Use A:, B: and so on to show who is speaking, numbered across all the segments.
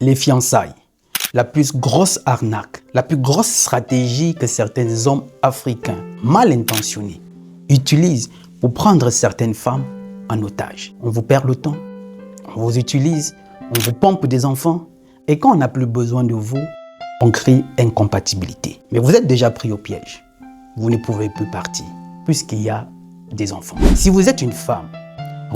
A: Les fiançailles, la plus grosse arnaque, la plus grosse stratégie que certains hommes africains mal intentionnés utilisent pour prendre certaines femmes en otage. On vous perd le temps, on vous utilise, on vous pompe des enfants et quand on n'a plus besoin de vous, on crie incompatibilité. Mais vous êtes déjà pris au piège. Vous ne pouvez plus partir puisqu'il y a des enfants. Si vous êtes une femme,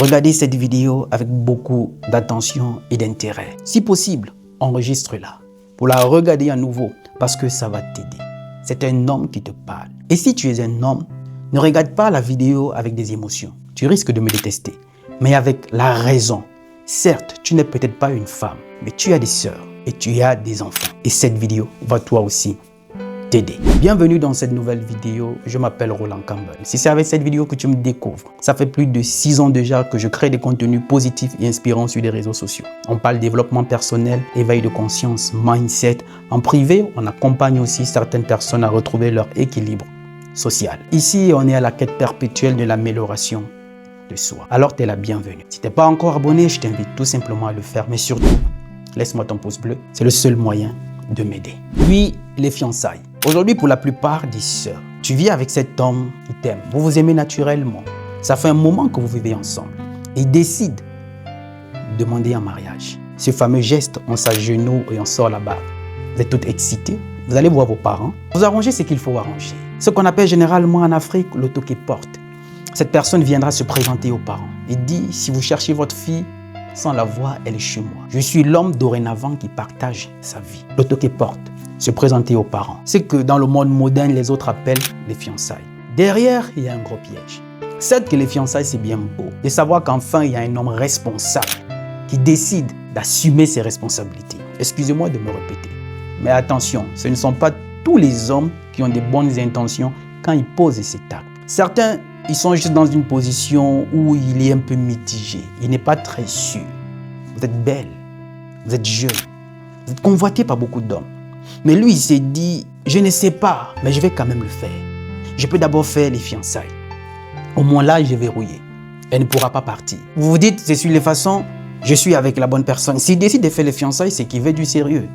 A: regardez cette vidéo avec beaucoup d'attention et d'intérêt. Si possible, enregistre-la pour la regarder à nouveau parce que ça va t'aider. C'est un homme qui te parle. Et si tu es un homme, ne regarde pas la vidéo avec des émotions. Tu risques de me détester, mais avec la raison. Certes, tu n'es peut-être pas une femme, mais tu as des sœurs et tu as des enfants. Et cette vidéo va toi aussi t'aider. Bienvenue dans cette nouvelle vidéo, je m'appelle Roland Campbell. Si c'est avec cette vidéo que tu me découvres, ça fait plus de 6 ans déjà que je crée des contenus positifs et inspirants sur les réseaux sociaux. On parle développement personnel, éveil de conscience, mindset. En privé, on accompagne aussi certaines personnes à retrouver leur équilibre social. Ici, on est à la quête perpétuelle de l'amélioration de soi. Alors, tu es la bienvenue. Si tu n'es pas encore abonné, je t'invite tout simplement à le faire. Mais surtout, laisse-moi ton pouce bleu. C'est le seul moyen de m'aider. Puis, les fiançailles. Aujourd'hui, pour la plupart des sœurs, tu vis avec cet homme qui t'aime. Vous vous aimez naturellement. Ça fait un moment que vous vivez ensemble. Et il décide de demander un mariage. Ce fameux geste, on s'agenouille et on sort la barbe. Vous êtes toutes excitées. Vous allez voir vos parents. Vous arrangez ce qu'il faut arranger. Ce qu'on appelle généralement en Afrique l'autoképorte. Cette personne viendra se présenter aux parents et dit, si vous cherchez votre fille, sans la voir, elle est chez moi. Je suis l'homme dorénavant qui partage sa vie. L'autoképorte, se présenter aux parents. C'est que dans le monde moderne, les autres appellent les fiançailles. Derrière, il y a un gros piège. Certes que les fiançailles, c'est bien beau. De savoir qu'enfin, il y a un homme responsable qui décide d'assumer ses responsabilités. Excusez-moi de me répéter. Mais attention, ce ne sont pas tous les hommes qui ont de bonnes intentions quand ils posent cet acte. Certains, ils sont juste dans une position où il est un peu mitigé. Il n'est pas très sûr. Vous êtes belle, vous êtes jeune, vous êtes convoité par beaucoup d'hommes. Mais lui, il s'est dit, je ne sais pas, mais je vais quand même le faire. Je peux d'abord faire les fiançailles. Au moins là, je vais verrouiller. Elle ne pourra pas partir. Vous vous dites, c'est sur les façons, je suis avec la bonne personne. S'il décide de faire les fiançailles, c'est qu'il veut du sérieux.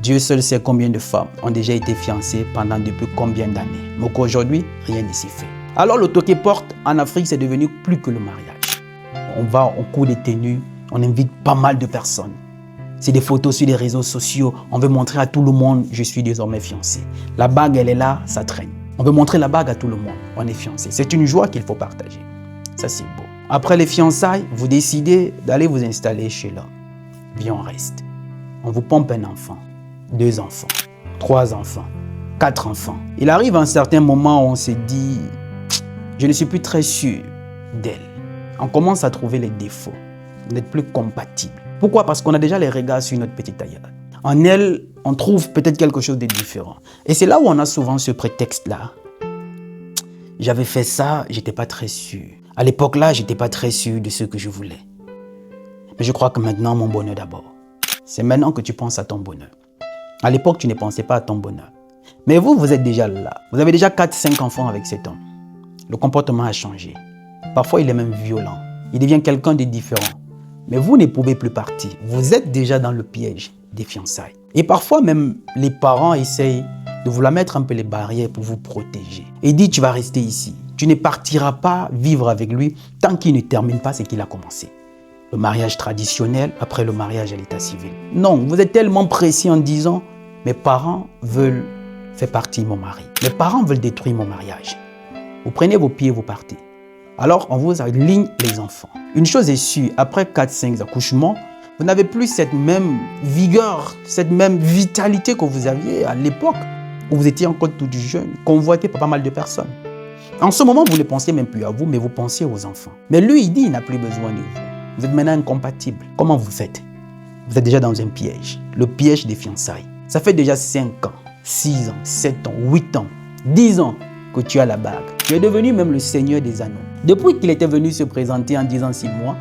A: Dieu seul sait combien de femmes ont déjà été fiancées pendant depuis combien d'années. Mais qu'aujourd'hui, rien ne s'y fait. Alors l'autoképorte en Afrique, c'est devenu plus que le mariage. On va au cours des tenues, on invite pas mal de personnes. C'est des photos sur les réseaux sociaux. On veut montrer à tout le monde, je suis désormais fiancé. La bague, elle est là, ça traîne. On veut montrer la bague à tout le monde, on est fiancé. C'est une joie qu'il faut partager. Ça, c'est beau. Après les fiançailles, vous décidez d'aller vous installer chez l'homme. Bien, on reste. On vous pompe un enfant, 2 enfants, 3 enfants, 4 enfants. Il arrive un certain moment où on se dit, je ne suis plus très sûr d'elle. On commence à trouver les défauts. Vous n'êtes plus compatibles. Pourquoi? Parce qu'on a déjà les regards sur notre petite ailleurs. En elle, on trouve peut-être quelque chose de différent. Et c'est là où on a souvent ce prétexte-là. J'avais fait ça, j'étais pas très sûr. À l'époque-là, j'étais pas très sûr de ce que je voulais. Mais je crois que maintenant, mon bonheur d'abord. C'est maintenant que tu penses à ton bonheur. À l'époque, tu ne pensais pas à ton bonheur. Mais vous, vous êtes déjà là. Vous avez déjà 4-5 enfants avec cet homme. Le comportement a changé. Parfois, il est même violent. Il devient quelqu'un de différent. Mais vous ne pouvez plus partir. Vous êtes déjà dans le piège des fiançailles. Et parfois, même les parents essayent de vous la mettre un peu les barrières pour vous protéger. Et dit, tu vas rester ici. Tu ne partiras pas vivre avec lui tant qu'il ne termine pas ce qu'il a commencé. Le mariage traditionnel après le mariage à l'état civil. Non, vous êtes tellement précis en disant, mes parents veulent faire partir mon mari. Mes parents veulent détruire mon mariage. Vous prenez vos pieds et vous partez. Alors, on vous aligne les enfants. Une chose est sûre, après 4-5 accouchements, vous n'avez plus cette même vigueur, cette même vitalité que vous aviez à l'époque où vous étiez encore tout jeune, convoité par pas mal de personnes. En ce moment, vous ne pensez même plus à vous, mais vous pensez aux enfants. Mais lui, il dit, il n'a plus besoin de vous. Vous êtes maintenant incompatible. Comment vous faites? Vous êtes déjà dans un piège, le piège des fiançailles. Ça fait déjà 5 ans, 6 ans, 7 ans, 8 ans, 10 ans que tu as la bague. Tu es devenu même le seigneur des anneaux. Depuis qu'il était venu se présenter en disant 6 mois,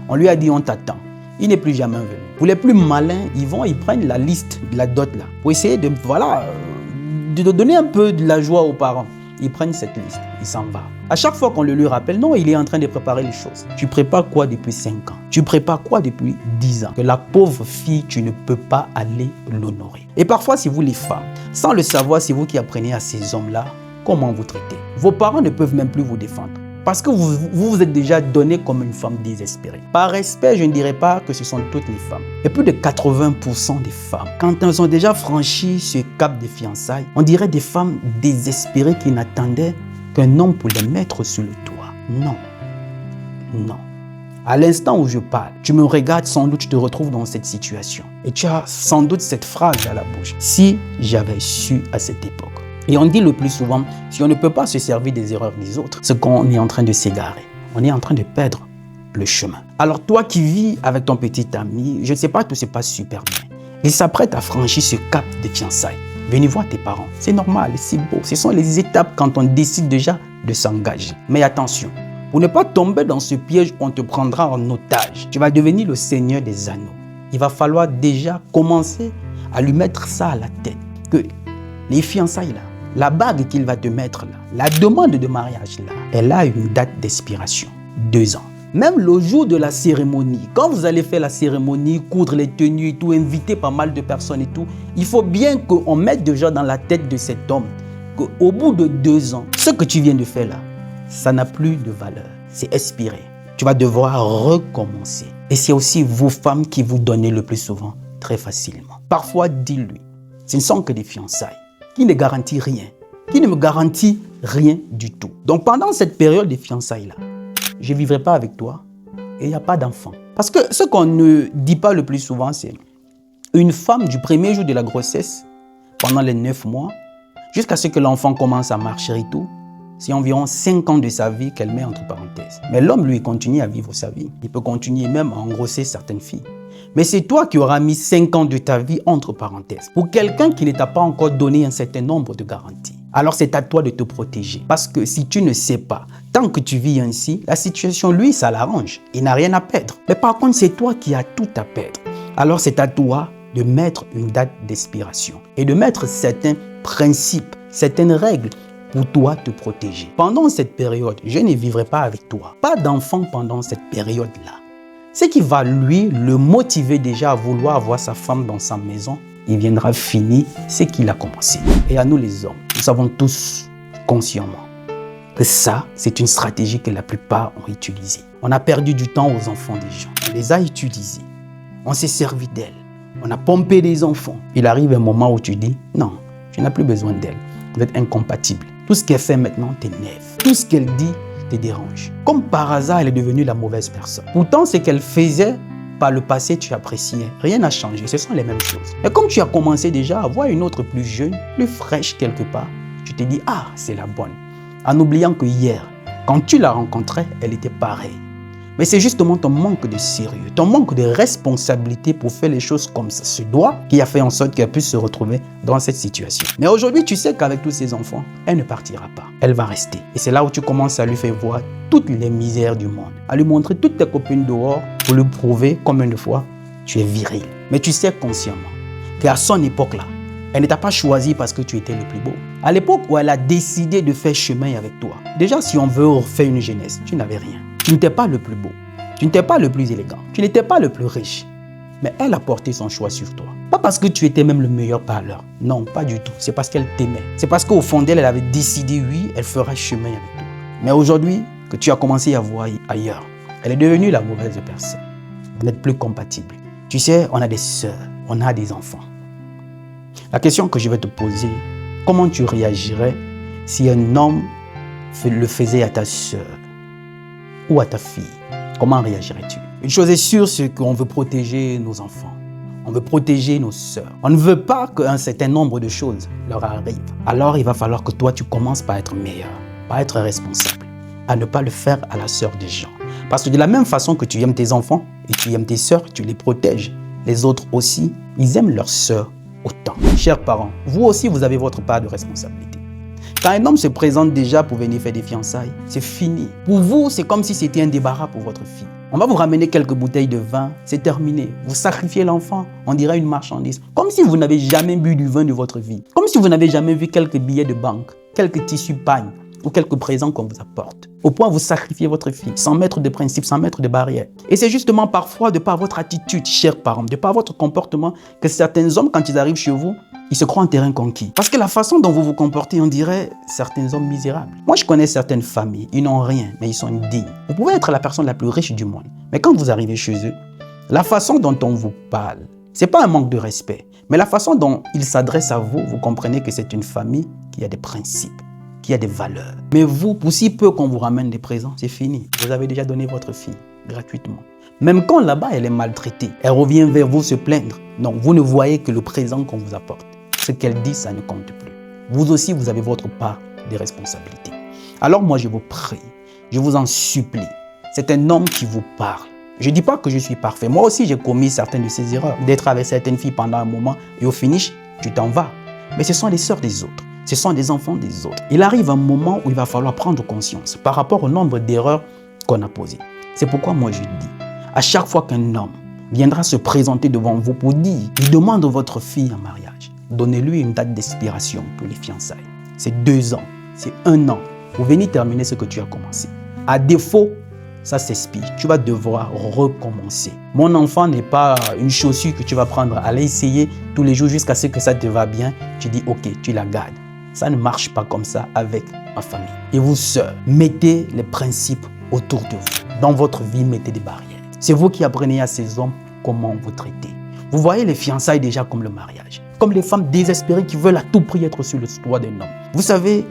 A: on lui a dit on t'attend. Il n'est plus jamais venu. Pour les plus malins, ils prennent la liste de la dot là pour essayer de, de donner un peu de la joie aux parents. il prend cette liste, il s'en va. À chaque fois qu'on le lui rappelle, non, il est en train de préparer les choses. Tu prépares quoi depuis 5 ans? Tu prépares quoi depuis 10 ans? Que la pauvre fille, tu ne peux pas aller l'honorer. Et parfois, c'est vous les femmes. Sans le savoir, c'est vous qui apprenez à ces hommes-là comment vous traiter. Vos parents ne peuvent même plus vous défendre. Parce que vous êtes déjà donné comme une femme désespérée. Par respect, je ne dirais pas que ce sont toutes les femmes. Et plus de 80% des femmes, quand elles ont déjà franchi ce cap des fiançailles, on dirait des femmes désespérées qui n'attendaient qu'un homme pour les mettre sur le toit. Non. Non. À l'instant où je parle, tu me regardes, sans doute tu te retrouves dans cette situation. Et tu as sans doute cette phrase à la bouche. Si j'avais su à cette époque. Et on dit le plus souvent, si on ne peut pas se servir des erreurs des autres, c'est qu'on est en train de s'égarer. On est en train de perdre le chemin. Alors toi qui vis avec ton petit ami, je ne sais pas, tout se passe super bien. Il s'apprête à franchir ce cap de fiançailles. Venez voir tes parents. C'est normal, c'est beau. Ce sont les étapes quand on décide déjà de s'engager. Mais attention, pour ne pas tomber dans ce piège où on te prendra en otage, tu vas devenir le seigneur des anneaux. Il va falloir déjà commencer à lui mettre ça à la tête. Que les fiançailles là, la bague qu'il va te mettre là, la demande de mariage là, elle a une date d'expiration, 2 ans. Même le jour de la cérémonie, quand vous allez faire la cérémonie, coudre les tenues et tout, inviter pas mal de personnes et tout, il faut bien qu'on mette déjà dans la tête de cet homme qu'au bout de 2 ans, ce que tu viens de faire là, ça n'a plus de valeur, c'est expiré. Tu vas devoir recommencer. Et c'est aussi vos femmes qui vous donnez le plus souvent très facilement. Parfois, dis-lui, ce ne sont que des fiançailles qui ne garantit rien, qui ne me garantit rien du tout. Donc pendant cette période de fiançailles-là, je ne vivrai pas avec toi et il n'y a pas d'enfant. Parce que ce qu'on ne dit pas le plus souvent, c'est une femme du premier jour de la grossesse, pendant les 9 mois, jusqu'à ce que l'enfant commence à marcher et tout, c'est environ 5 ans de sa vie qu'elle met entre parenthèses. Mais l'homme, lui, continue à vivre sa vie. Il peut continuer même à engrosser certaines filles. Mais c'est toi qui auras mis 5 ans de ta vie entre parenthèses. Pour quelqu'un qui ne t'a pas encore donné un certain nombre de garanties. Alors c'est à toi de te protéger. Parce que si tu ne sais pas, tant que tu vis ainsi, la situation, lui, ça l'arrange. Il n'a rien à perdre. Mais par contre, c'est toi qui as tout à perdre. Alors c'est à toi de mettre une date d'expiration. Et de mettre certains principes, certaines règles pour toi te protéger. Pendant cette période, je ne vivrai pas avec toi. Pas d'enfant pendant cette période-là. Ce qui va lui le motiver déjà à vouloir avoir sa femme dans sa maison, il viendra finir ce qu'il a commencé. Et à nous les hommes, nous savons tous consciemment que ça, c'est une stratégie que la plupart ont utilisée. On a perdu du temps aux enfants des gens. On les a utilisés. On s'est servi d'elles. On a pompé des enfants. Il arrive un moment où tu dis, non, tu n'as plus besoin d'elles. Vous êtes incompatibles. Tout ce qu'elle fait maintenant t'énerve. Tout ce qu'elle dit te dérange. Comme par hasard, elle est devenue la mauvaise personne. Pourtant, ce qu'elle faisait par le passé, tu appréciais. Rien n'a changé, ce sont les mêmes choses. Et comme tu as commencé déjà à voir une autre plus jeune, plus fraîche quelque part, tu te dis, ah, c'est la bonne. En oubliant que hier, quand tu la rencontrais, elle était pareille. Mais c'est justement ton manque de sérieux, ton manque de responsabilité pour faire les choses comme ça se doit qui a fait en sorte qu'elle puisse se retrouver dans cette situation. Mais aujourd'hui, tu sais qu'avec tous ces enfants, elle ne partira pas. Elle va rester. Et c'est là où tu commences à lui faire voir toutes les misères du monde, à lui montrer toutes tes copines dehors pour lui prouver combien de fois tu es viril. Mais tu sais consciemment qu'à son époque-là, elle ne t'a pas choisi parce que tu étais le plus beau. À l'époque où elle a décidé de faire chemin avec toi, déjà si on veut refaire une jeunesse, tu n'avais rien. Tu n'étais pas le plus beau, tu n'étais pas le plus élégant, tu n'étais pas le plus riche. Mais elle a porté son choix sur toi. Pas parce que tu étais même le meilleur parleur. Non, pas du tout. C'est parce qu'elle t'aimait. C'est parce qu'au fond d'elle, elle avait décidé, oui, elle fera chemin avec toi. Mais aujourd'hui, que tu as commencé à voir ailleurs, elle est devenue la mauvaise personne. Vous n'êtes plus compatibles. Tu sais, on a des sœurs, on a des enfants. La question que je vais te poser, comment tu réagirais si un homme le faisait à ta sœur ou à ta fille? Comment réagirais-tu? Une chose est sûre, c'est qu'on veut protéger nos enfants. On veut protéger nos sœurs. On ne veut pas qu'un certain nombre de choses leur arrivent. Alors, il va falloir que toi, tu commences par être meilleur, par être responsable, à ne pas le faire à la sœur des gens. Parce que de la même façon que tu aimes tes enfants et tu aimes tes sœurs, tu les protèges. Les autres aussi, ils aiment leurs sœurs autant. Chers parents, vous aussi, vous avez votre part de responsabilité. Quand un homme se présente déjà pour venir faire des fiançailles, c'est fini. Pour vous, c'est comme si c'était un débarras pour votre fille. On va vous ramener quelques bouteilles de vin, c'est terminé. Vous sacrifiez l'enfant, on dirait une marchandise. Comme si vous n'avez jamais bu du vin de votre vie. Comme si vous n'avez jamais vu quelques billets de banque, quelques tissus pagne ou quelques présents qu'on vous apporte. Au point où vous sacrifiez votre fille, sans mettre de principes, sans mettre de barrières. Et c'est justement parfois de par votre attitude, chers parents, de par votre comportement, que certains hommes, quand ils arrivent chez vous, ils se croient en terrain conquis. Parce que la façon dont vous vous comportez, on dirait certains hommes misérables. Moi, je connais certaines familles, ils n'ont rien, mais ils sont dignes. Vous pouvez être la personne la plus riche du monde, mais quand vous arrivez chez eux, la façon dont on vous parle, c'est pas un manque de respect, mais la façon dont ils s'adressent à vous, vous comprenez que c'est une famille qui a des principes, qui a des valeurs. Mais vous, pour si peu qu'on vous ramène des présents, c'est fini. Vous avez déjà donné votre fille gratuitement. Même quand là-bas, elle est maltraitée, elle revient vers vous se plaindre. Non, vous ne voyez que le présent qu'on vous apporte. Ce qu'elle dit, ça ne compte plus. Vous aussi, vous avez votre part de responsabilité. Alors moi, je vous prie, je vous en supplie. C'est un homme qui vous parle. Je ne dis pas que je suis parfait. Moi aussi, j'ai commis certaines de ces erreurs. D'être avec certaines filles pendant un moment et au finish, tu t'en vas. Mais ce sont les sœurs des autres. Ce sont des enfants des autres. Il arrive un moment où il va falloir prendre conscience par rapport au nombre d'erreurs qu'on a posées. C'est pourquoi moi je dis, à chaque fois qu'un homme viendra se présenter devant vous pour dire, il demande votre fille en mariage, donnez-lui une date d'expiration pour les fiançailles. C'est 2 ans, c'est 1 an. Vous venez terminer ce que tu as commencé. À défaut, ça s'expire. Tu vas devoir recommencer. Mon enfant n'est pas une chaussure que tu vas prendre, aller essayer tous les jours jusqu'à ce que ça te va bien. Tu dis, ok, tu la gardes. Ça ne marche pas comme ça avec ma famille. Et vous, sœurs, mettez les principes autour de vous. Dans votre vie, mettez des barrières. C'est vous qui apprenez à ces hommes comment vous traiter. Vous voyez les fiançailles déjà comme le mariage. Comme les femmes désespérées qui veulent à tout prix être sur le toit d'un homme. Vous savez,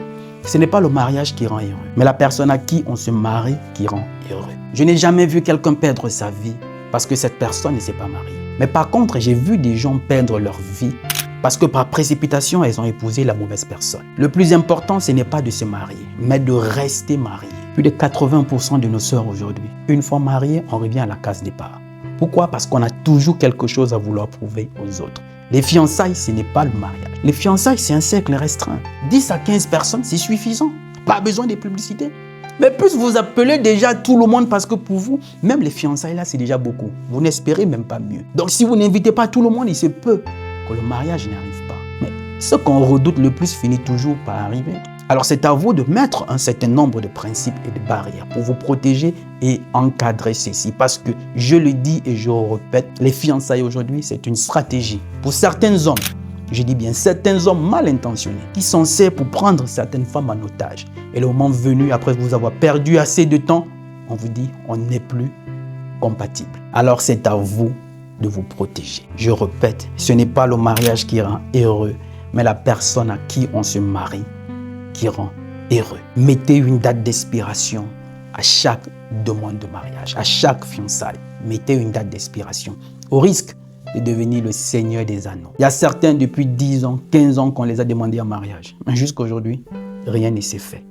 A: ce n'est pas le mariage qui rend heureux, mais la personne à qui on se marie qui rend heureux. Je n'ai jamais vu quelqu'un perdre sa vie parce que cette personne ne s'est pas mariée. Mais par contre, j'ai vu des gens perdre leur vie parce que par précipitation, elles ont épousé la mauvaise personne. Le plus important, ce n'est pas de se marier, mais de rester marié. Plus de 80% de nos sœurs aujourd'hui, une fois mariées, on revient à la case départ. Pourquoi? Parce qu'on a toujours quelque chose à vouloir prouver aux autres. Les fiançailles, ce n'est pas le mariage. Les fiançailles, c'est un cercle restreint. 10 à 15 personnes, c'est suffisant. Pas besoin de publicité. Mais plus vous appelez déjà tout le monde parce que pour vous, même les fiançailles là, c'est déjà beaucoup. Vous n'espérez même pas mieux. Donc si vous n'invitez pas tout le monde, il se peut que le mariage n'arrive pas. Mais ce qu'on redoute le plus finit toujours par arriver. Alors c'est à vous de mettre un certain nombre de principes et de barrières pour vous protéger et encadrer ceci. Parce que je le dis et je le répète, les fiançailles aujourd'hui, c'est une stratégie. Pour certains hommes, je dis bien certains hommes mal intentionnés, qui sont faits pour prendre certaines femmes en otage. Et le moment venu, après vous avoir perdu assez de temps, on vous dit on n'est plus compatible. Alors c'est à vous de vous protéger. Je répète, ce n'est pas le mariage qui rend heureux, mais la personne à qui on se marie qui rend heureux. Mettez une date d'expiration à chaque demande de mariage, à chaque fiançailles. Mettez une date d'expiration au risque de devenir le seigneur des anneaux. Il y a certains depuis 10 ans, 15 ans qu'on les a demandés en mariage. Mais jusqu'à aujourd'hui, rien ne s'est fait.